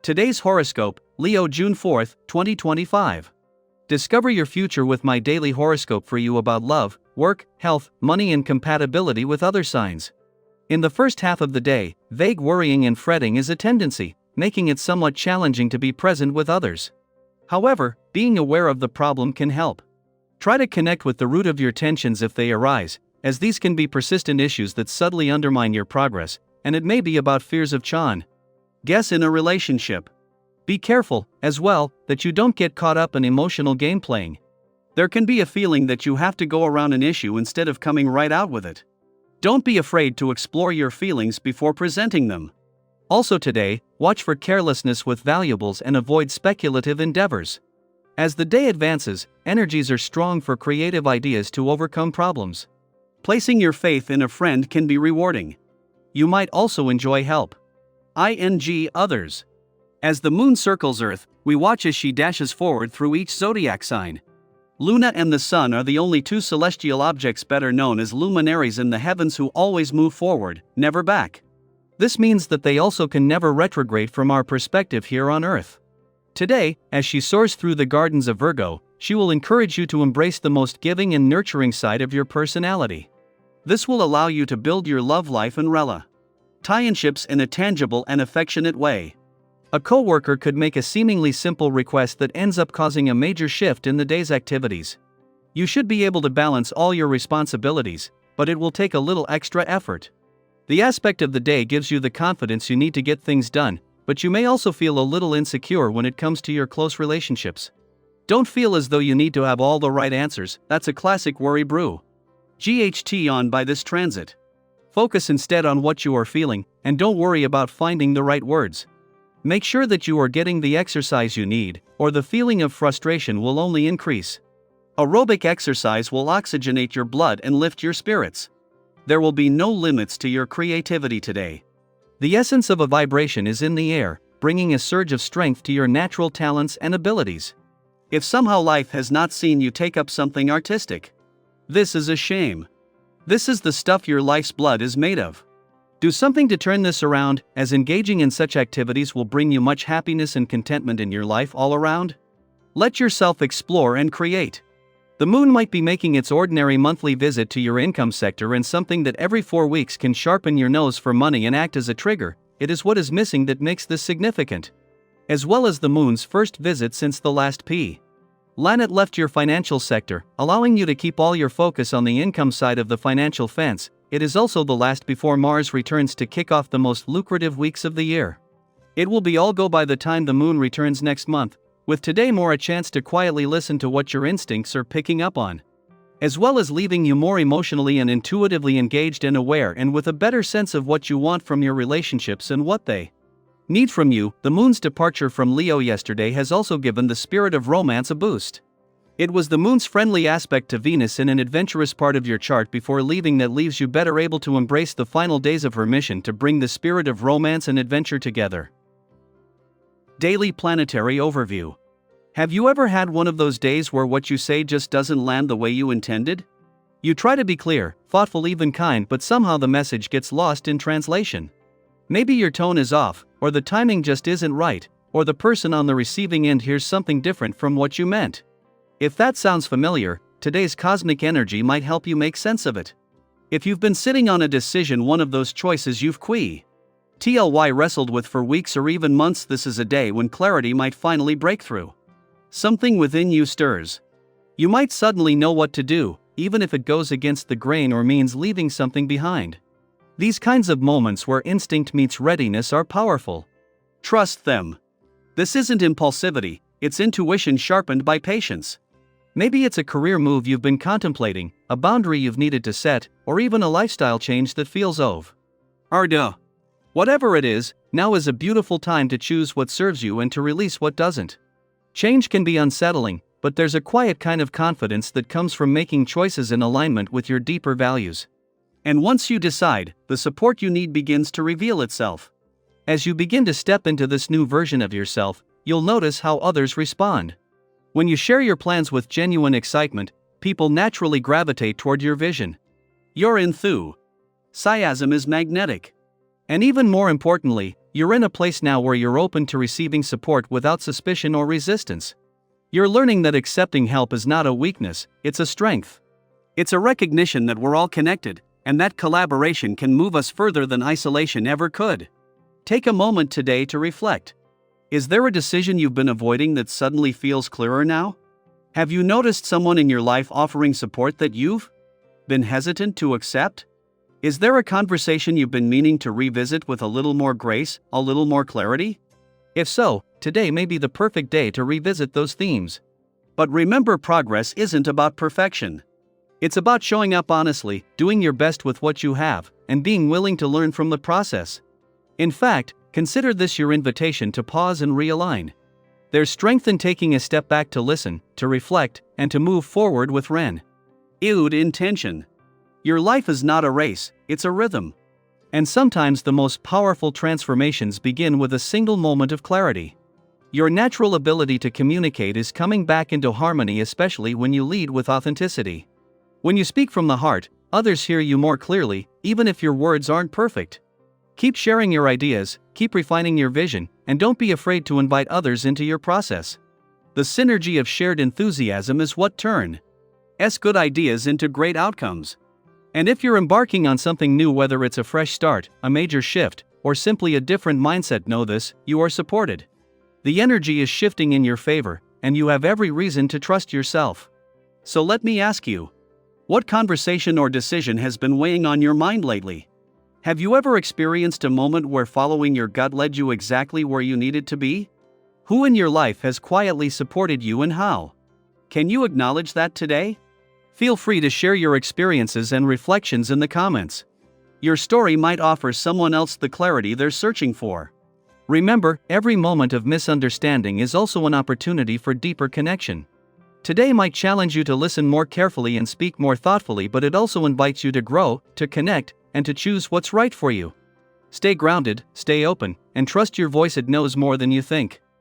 Today's horoscope, Leo June 4, 2025. Discover your future with my daily horoscope for you about love, work, health, money and compatibility with other signs. In the first half of the day, vague worrying and fretting is a tendency, making it somewhat challenging to be present with others. However, being aware of the problem can help. Try to connect with the root of your tensions if they arise, as these can be persistent issues that subtly undermine your progress, and it may be about fears of guess in a relationship. Be careful, as well, that you don't get caught up in emotional game playing. There can be a feeling that you have to go around an issue instead of coming right out with it. Don't be afraid to explore your feelings before presenting them. Also today, watch for carelessness with valuables and avoid speculative endeavors. As the day advances, energies are strong for creative ideas to overcome problems. Placing your faith in a friend can be rewarding. You might also enjoy help. Others. As the moon circles Earth, we watch as she dashes forward through each zodiac sign. Luna and the Sun are the only two celestial objects better known as luminaries in the heavens who always move forward, never back. This means that they also can never retrograde from our perspective here on Earth. Today, as she soars through the gardens of Virgo, she will encourage you to embrace the most giving and nurturing side of your personality. This will allow you to build your love life and relationships in a tangible and affectionate way. A co-worker could make a seemingly simple request that ends up causing a major shift in the day's activities. You should be able to balance all your responsibilities, but it will take a little extra effort. The aspect of the day gives you the confidence you need to get things done, but you may also feel a little insecure when it comes to your close relationships. Don't feel as though you need to have all the right answers, that's a classic worry brew. On by this transit. Focus instead on what you are feeling, and don't worry about finding the right words. Make sure that you are getting the exercise you need, or the feeling of frustration will only increase. Aerobic exercise will oxygenate your blood and lift your spirits. There will be no limits to your creativity today. The essence of a vibration is in the air, bringing a surge of strength to your natural talents and abilities. If somehow life has not seen you take up something artistic, this is a shame. This is the stuff your life's blood is made of. Do something to turn this around, as engaging in such activities will bring you much happiness and contentment in your life all around. Let yourself explore and create. The moon might be making its ordinary monthly visit to your income sector, and something that every 4 weeks can sharpen your nose for money and act as a trigger. It is what is missing that makes this significant. As well as the moon's first visit since the last planet left your financial sector, allowing you to keep all your focus on the income side of the financial fence. It is also the last before Mars returns to kick off the most lucrative weeks of the year. It will be all go by the time the moon returns next month, with today more a chance to quietly listen to what your instincts are picking up on, as well as leaving you more emotionally and intuitively engaged and aware, and with a better sense of what you want from your relationships and what they need from you. The moon's departure from Leo yesterday has also given the spirit of romance a boost. It was the moon's friendly aspect to Venus in an adventurous part of your chart before leaving that leaves you better able to embrace the final days of her mission to bring the spirit of romance and adventure together. Daily planetary overview. Have you ever had one of those days where what you say just doesn't land the way you intended? You try to be clear, thoughtful, even kind, but somehow the message gets lost in translation. Maybe your tone is off, or the timing just isn't right, or the person on the receiving end hears something different from what you meant. If that sounds familiar, today's cosmic energy might help you make sense of it. If you've been sitting on a decision, one of those choices you've wrestled with for weeks or even months, this is a day when clarity might finally break through. Something within you stirs. You might suddenly know what to do, even if it goes against the grain or means leaving something behind. These kinds of moments where instinct meets readiness are powerful. Trust them. This isn't impulsivity, it's intuition sharpened by patience. Maybe it's a career move you've been contemplating, a boundary you've needed to set, or even a lifestyle change that feels overdue. Whatever it is, now is a beautiful time to choose what serves you and to release what doesn't. Change can be unsettling, but there's a quiet kind of confidence that comes from making choices in alignment with your deeper values. And once you decide, the support you need begins to reveal itself. As you begin to step into this new version of yourself, you'll notice how others respond. When you share your plans with genuine excitement, people naturally gravitate toward your vision. Your enthusiasm is magnetic. And even more importantly, You're in a place now where you're open to receiving support without suspicion or resistance. You're learning that accepting help is not a weakness, it's a strength. It's a recognition that we're all connected, and that collaboration can move us further than isolation ever could. Take a moment today to reflect. Is there a decision you've been avoiding that suddenly feels clearer now? Have you noticed someone in your life offering support that you've been hesitant to accept? Is there a conversation you've been meaning to revisit with a little more grace, a little more clarity? If so, today may be the perfect day to revisit those themes. But remember, progress isn't about perfection. It's about showing up honestly, doing your best with what you have, and being willing to learn from the process. In fact, consider this your invitation to pause and realign. There's strength in taking a step back to listen, to reflect, and to move forward with renewed intention. Your life is not a race, it's a rhythm. And sometimes the most powerful transformations begin with a single moment of clarity. Your natural ability to communicate is coming back into harmony, especially when you lead with authenticity. When you speak from the heart, others hear you more clearly, even if your words aren't perfect. Keep sharing your ideas, keep refining your vision, and don't be afraid to invite others into your process. The synergy of shared enthusiasm is what turns good ideas into great outcomes. And if you're embarking on something new, whether it's a fresh start, a major shift, or simply a different mindset, know this: you are supported. The energy is shifting in your favor, and you have every reason to trust yourself. So let me ask you, what conversation or decision has been weighing on your mind lately? Have you ever experienced a moment where following your gut led you exactly where you needed to be? Who in your life has quietly supported you, and how? Can you acknowledge that today? Feel free to share your experiences and reflections in the comments. Your story might offer someone else the clarity they're searching for. Remember, every moment of misunderstanding is also an opportunity for deeper connection. Today might challenge you to listen more carefully and speak more thoughtfully, but it also invites you to grow, to connect, and to choose what's right for you. Stay grounded, stay open, and trust your voice. It knows more than you think.